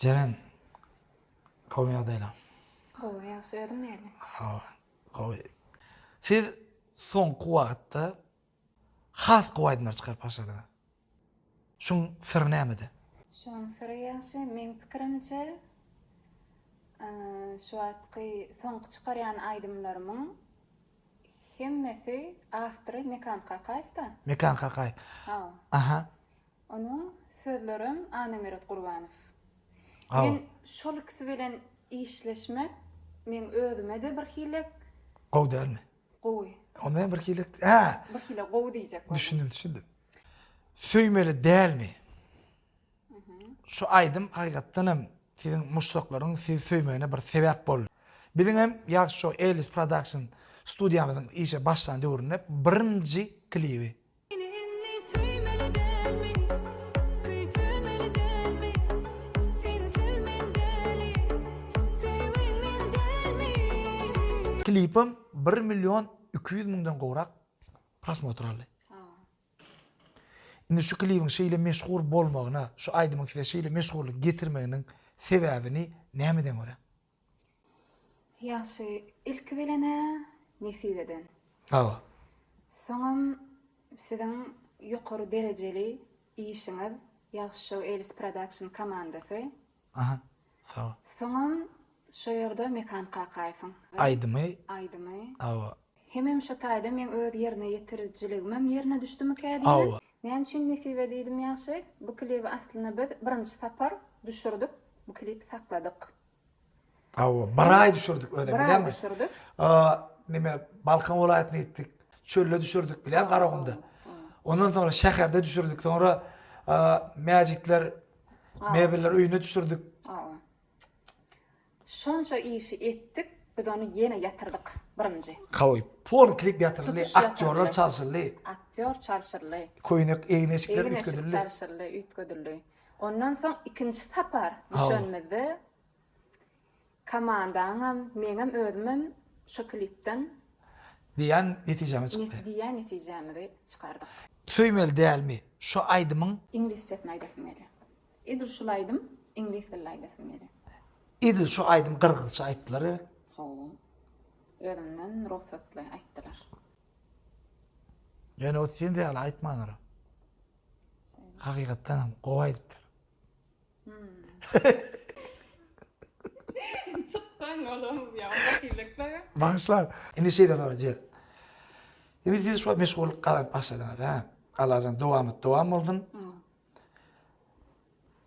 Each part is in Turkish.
Ceren, kovmaya deylan. Gowy ýaşaýardym näle? Kowy. Siz soňky wagtda has gowaýdylar çykaryp başladyňyz. Şuň siri nämedi? Şoň syry ýaşy men pikirimçe şu atky soňky çykarýan aýdymlarymyň hemmesi awtory Mekan Qaqaýevda. Mekan Qaqaýew. Ha. Aha. Onun sözlerim Anemiret Gurbanow. Ha. Men şol ikisi bilen işleşmek men özüme de bir hilek Gow dermi? gowy. Ondan bir kilik. Ha. Bir hilek gowy diýjek. Düşündüm. Söýmeli dälmi? Şu aýdym hakykatdan hem sizin muşlaklaryň siz söýmegine bir sebäp boldy. Biziň hem ýaşy şu Ellis Production studiýamyzyň işe başlandy öwründe birinji klibi. Klipim 1.200.000'dan gowrak prosmotr aldy. Indi şu klibin şeýle meşhur bolmagyna, şu aýdymyň size şeýle meşhurlyk getirmeginiň sebäbini nämeden görä? Ýaşy ilki bilene nesibeden. Ha. Soňam siziň ýokary derejeli işiňiz, ýaşy şu Ellis Production komandasy. Aha. Sağ ol. Soňam şu ýerde Mekan Qaqaýewiň Aýdymy. Ha. Hemem şu taýda men öz ýerine ýetirjiligimem ýerine düşdümi kädi? Ha. Näme üçin nesibe diýdim ýaşy? Bu klibi aslynda biz birinji sapar düşürdik. Bu klip sakladyk. Ha. Bir aý düşürdük öde bilenmi? Düşürdük. Nime Balkan welaýatyna gitdik. Çölle düşürdük bilen Garagymda. Ondan sonra şäherde düşürdük. Sonra mäjikler, mebiller öýüne düşürdük. Şonça işi etdik, biz onu ýene ýatyrdyk birinji. Kawy. Pol klip ýatyrly, aktyorlar çalşyrly. Aktyor çalşyrly. Koýunak eýneşikler Eýneşik ütködürli. çalşyrly, ütködürli. Ondan soň ikinji sapar düşönmedi. Komandaňam, meňem özümem şu klipden diýen netijeme çykdy. diýen netijemi çykardyk. Söýmeli dälmi? Şu aýdymyň İnglisçe aýdasym geldi. Edil şulaýdym, ingliz dilinde aýdasym geldi. idi şu aýdym qırgızça aýtdylar. Ho. Özümden ruhsatly aýtdylar. Yani o sen de ýaly aýtmaňlar. Hakykatdan hem gowaýdypdyr. Çıktan oğlum ya, bakıylıklar. Bağışlar. Indi şeyde var jer. Indi siz şu meşgullyk galan başladınız ha. Allah'ın dowam boldun.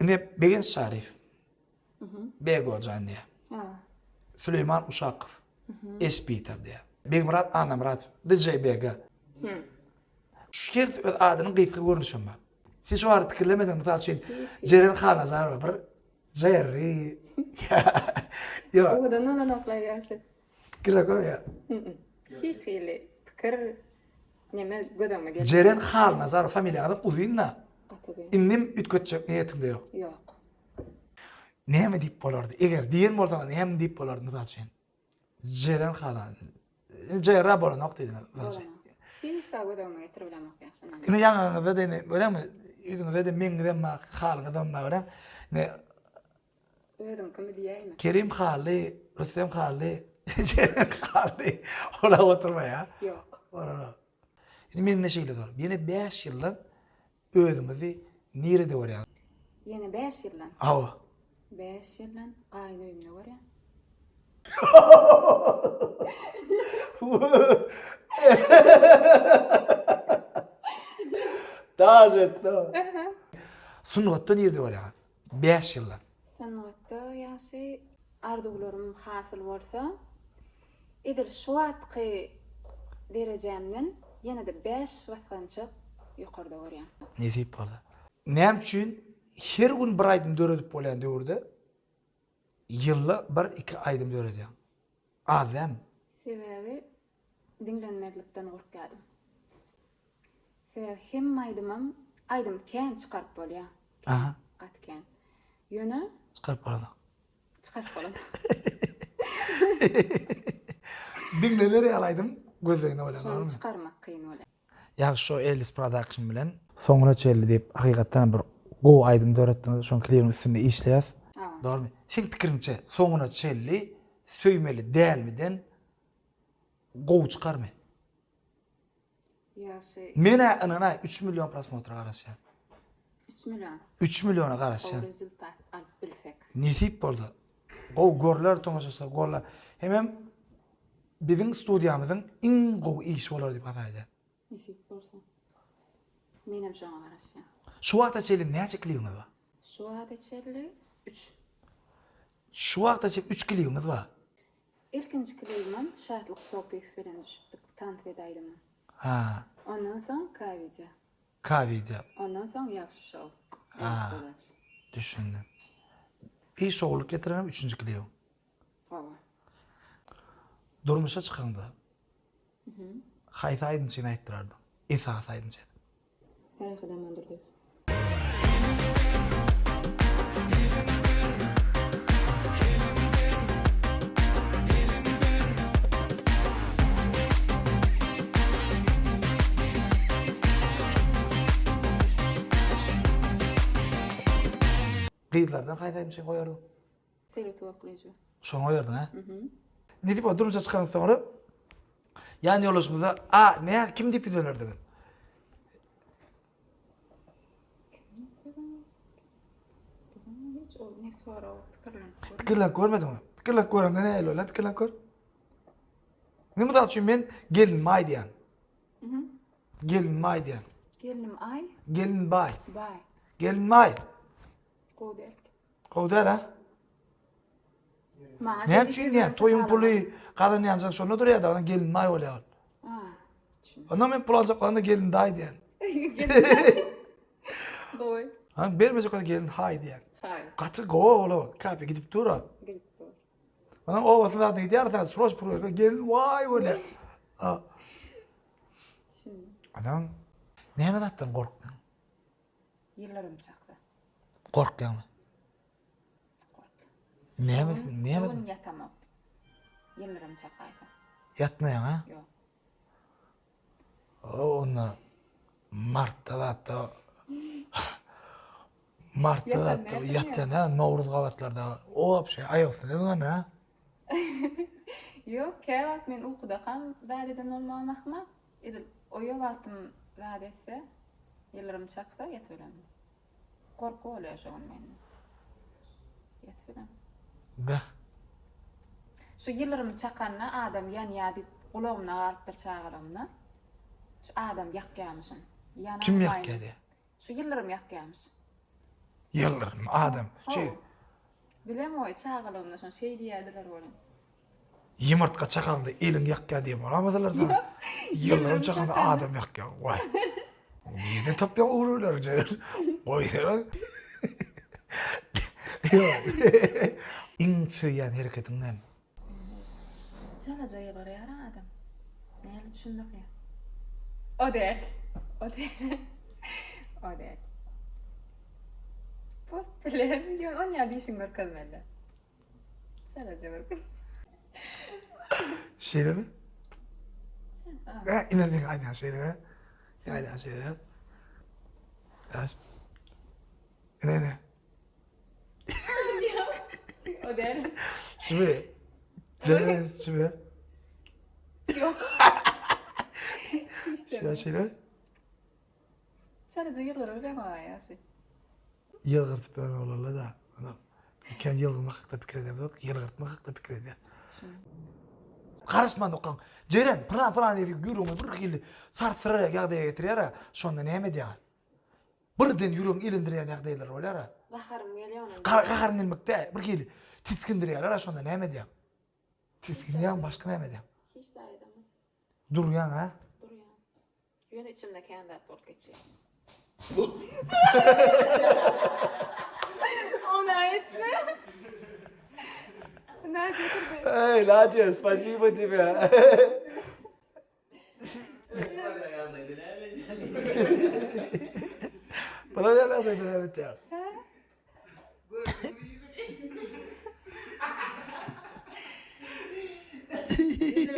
Indi Begen Şarif. Begojan diye. Süleyman Uşakov. Espiter diye. Begmurat Anamurat. DJ Bega. Şu öz adynyň gypky görnüşüm bar. Siz şu arada pikirlemeden misal üçin Jeren Xanazar bir Jerry. Yo. O da nona noklaýaşy. Pikirle koýa. Hiç hili pikir neme gödöme geldi. Jeren Xanazar familiýany uzynna. Atydy. Indim ütkötjek niýetimde ýok. Yok. Näme diýip bolardy? Eger diýen bolsa näme diýip bolardy misal üçin? Jeren Xanazar. Jera bolanok diýdiňiz. Hiç da gödöme getirilemek ýaşyna. Ine ýanyňyzda dene, göremi? Ýüzüňizde de meňden ma halgydan ma görem. Ne Ödüm kimi diýäými? Kerim Xali, Rüstem Xali, Jeren Xali. Ola oturmaýa. Yok. Ora. Indi men neşeýle dur. Ýene 5 ýyldan özüňizi nirede görýär? Yine 5 ýyldan. Awa. 5 ýyldan gaýny öýümde görýär. Dajet da. Sungatda nirede görýär? 5 ýyldan. Sanatda ýaşy arzularym hasyl bolsa, edil şu atky derejemden ýene de 5 basgançyk ýokarda görýän. Nesip boldy. Näme üçin her gün bir aýdym döredip bolýan döwürde ýylly 1-2 aýdym döredýän. Azam. Sebebi dinlenmeklikden gorkadym. Sebebi hem aýdym kän çykaryp bolýar. Aha. Gatken. Ýöne Çykaryp bolady. çykaryp bolady. Dinlener ýalaýdym gözlerini bolan. Şonu çykarmak kyn bolar. Ýa şu Ellis Production bilen soňra çelli diýip hakykatdan bir gow aýdym döretdiňiz, şoň klipin üstünde işleýäs. Doğru mu? Sen pikirinçe soňuna çelli, söýmeli dälmiden gowy çykarmy? Ýa-şy Mene anana 3 milyon prosmotr garaşýar. 3 milyon. 3 milyona O garaşýar. rezultat alyp bilsek. Nesip boldy. Gow görler tomaşasa gorlar. Hemem biziň studiýamyzyň iň gowy iş bolar diýip ataýdy. Nesip bolsa. Menem şoňa garaşýar. Şu wagta çeli näçe kliýiňiz bar? Şu wagtda çelli 3. Şu wagta çeli 3 kliýiňiz bar. İlkinci kliýimim Şahytlyk Sopiew bilen düşüpdik tanıt edaýlymyň. Ha, Ondan soň Kavidja. kavidja. Ondan soň ýaxşy şow. Düşündüm. İyi şoğluk getirenim 3. kliýiň. Hava. Durmuşa çykanda. Haýsy aýdynçyny aýtdyrardy. Esas aýdynçy. Tarahydan öndürdük. Gıýdlardan haýsy aýdynçy goýardy. Seyret wagtlyjy. Şoňa goýardyn ha? Ne diýip durmuşa çykandan soňra ýani ýoluşmyzda näme kim diýip ýönerdiň? Hiç o nefsara pikirlen. Pikirlen görmedimi? Pikirlen görende ne ýeler? Pikirlen gör. Nima da üçin men gelin may diýen. Gelin may diýen. Gelinim ay, Gelin bay. bay. Gelin may. Godel. Gowdar ha? Maňa Ne üçin diýen? Toyun puly gadan ýanjak şonu durýar da gelin may bolýar. Düşün. Onda men pul aljak onda gelin day diýen. Boy. Ha bermejek onda gelin hay diýen. Hayır. Gaty go ola, kapy gidip dur. Gidip dur. Ana o wagtda da gidiyor sen sroş proje gelin vay bolýar. Ha. Düşün. Adam näme datdan gorkdun? Yıllarım çaktı. Gorkýanmy? Näme Şoň yatamam. Yıllarım çakaydı. yatmaýan ha? Yok. Ona Martda da yatan ha, Nowruz gabatlarda o şey aýaksy näme ha? Yok, kevat men uykuda kan dadeden olmamakma. Edil oya wagtym dadese yıllarım çaksa yatylem. Korku bolýar şoň men. Yatylem. Bäh. Şu yıllarım çakanna adam ýany diýip gulagymna galypdyr çağıramna. Şu adam ýakýamyşyn. Ýana Kim ýakýady? Şu yıllarım ýakýamyş. Yıllarım adam şey Bilem o çağıramna şoň şey diýerler bolan. yumurtka çakandy elin ýakýa diýip bolamydylar da. Yıllarım çakandy adam ýakýa. Vay. Ýerde tapýan ururlar jeler. Oýlar. İň söýýän hereketiň näme? Çalaja ýylar ýara adam. Näme düşündirýär? O däl. O däl. O däl. Bu bilem ýa on ýa diýişiň görkezmeli. Çalaja görkez. Şeyler mi? Ha, inanın aynen şeyler. Aynen şeyler. Evet. Ne? O däl. Şimdi. Şimdi. Yok. İşte. Şeyler. Çalaja ýylar öyle ýaşy. Yılgırt böyle olarlar da. Ken yılgırmak hakda pikir eder. Yılgırtmak hakda pikir eder. Karışman okan. Jeren pıran edip yürüme bir kili sartıra ýagdaýa getirýär. Şonda näme diýär? Birden ýürüň ilindirýän ýagdaýlar bolýar. Baharım gelýän. Gaharyn gelmekde bir kili tiskindirýär. Şonda näme diýär? Tiskinýän başga näme diýär? Hiç de aydam. Durýan ha? Durýan. Ýöne içimde kendi bolup geçýär. Ona etme. Эй, Надя, спасибо тебе. Bana ne lazım evet ya.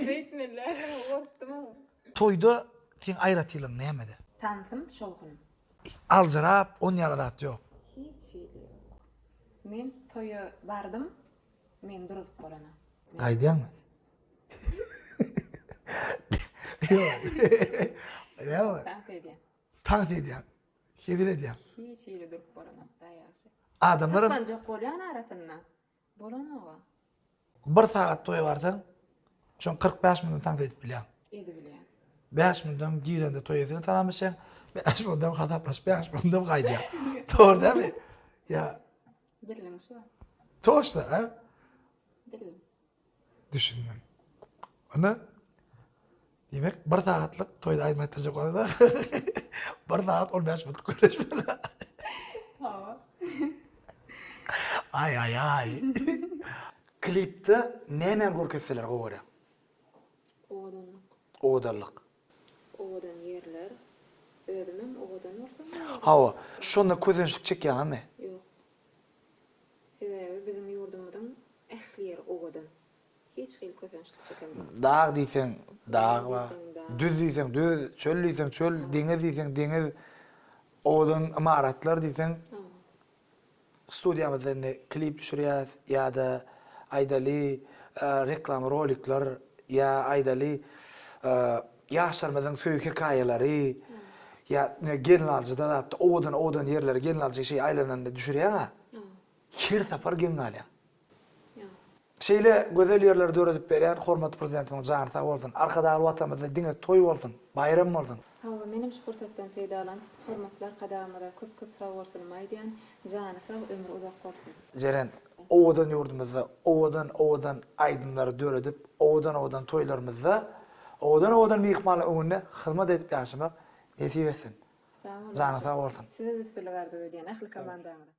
Beytmeler, korktum. Toyda sen ayratylan näme? Tanıtım şovgun. Aljarap, on yaradat yok. Hiç iyi yok. Men toya bardım, men durup bolana. Gaýdýarmy? Ýa, Tank edýän. tank edýän. Kedir edýän. Hiç ýeri durup bolana da ýaşy. Adamlar Ben jok bolýan arasyndan. Bolanaga. bir saat toy barsaň, şoň 45 minut tank edip bilýän. Edi bilýän. 5 minutdan girende toy edip tanamaşaň, 5 minutdan hataplaş, 5 minutdan gaýdýar. Doğru dämi? Ya, Bilim şu. toşda, ha? Bilim. Düşündüm. Ana demek bir saatlik toyda aýdmatyrjak bolsa, bir saat 15 minut görüşmeli. Ha. Ay. Klipde näme görkezseler goýra? Odanlyk. Odarlyk. Odan yerler. Özümem odan bolsa. Hawa, şonda közençlik çekýärmi? Yok. Sebebi bizim yurdumuzdan ähli yer odan. Hiç hil kösençlik çekemem. Dağ diýsen, dağ bar. diýsen dağ. Düz diýsen, düz, çöl diýsen, çöl, deňiz diýsen, deňiz. Odan imaratlar diýsen, Ha. studiýamyzda klip düşürýär ýa-da aýdaly reklam rolikler ýa aýdaly ýaşlarymyzyň söýük hekaýalary ýa genelalçyda da odan yerler genelalçy şey aýlananda düşürýär ha. Ha. Her sapar genelal. Ya. Şeýle gözel yerler döredip berýän hormatly prezidentimiň jany sag bolsun. Arkadaky watanymyzda diňe toý bolsun, bayram bolsun. Hawa menim şu pursatdan feýdalan hormatlar kadamyda köp sag bolsun maýdýan, jany sag ömür uzak bolsun. Jeren owadan ýurdumyzda owadan aýdynlary döredip, owadan toýlarymyzda, owadan mihmana öňünde hyzmat edip ýaşamak nesip etsin. Sag bolun. Jany sag bolsun. Size üstüle gardy öýdýän ähli komandamda.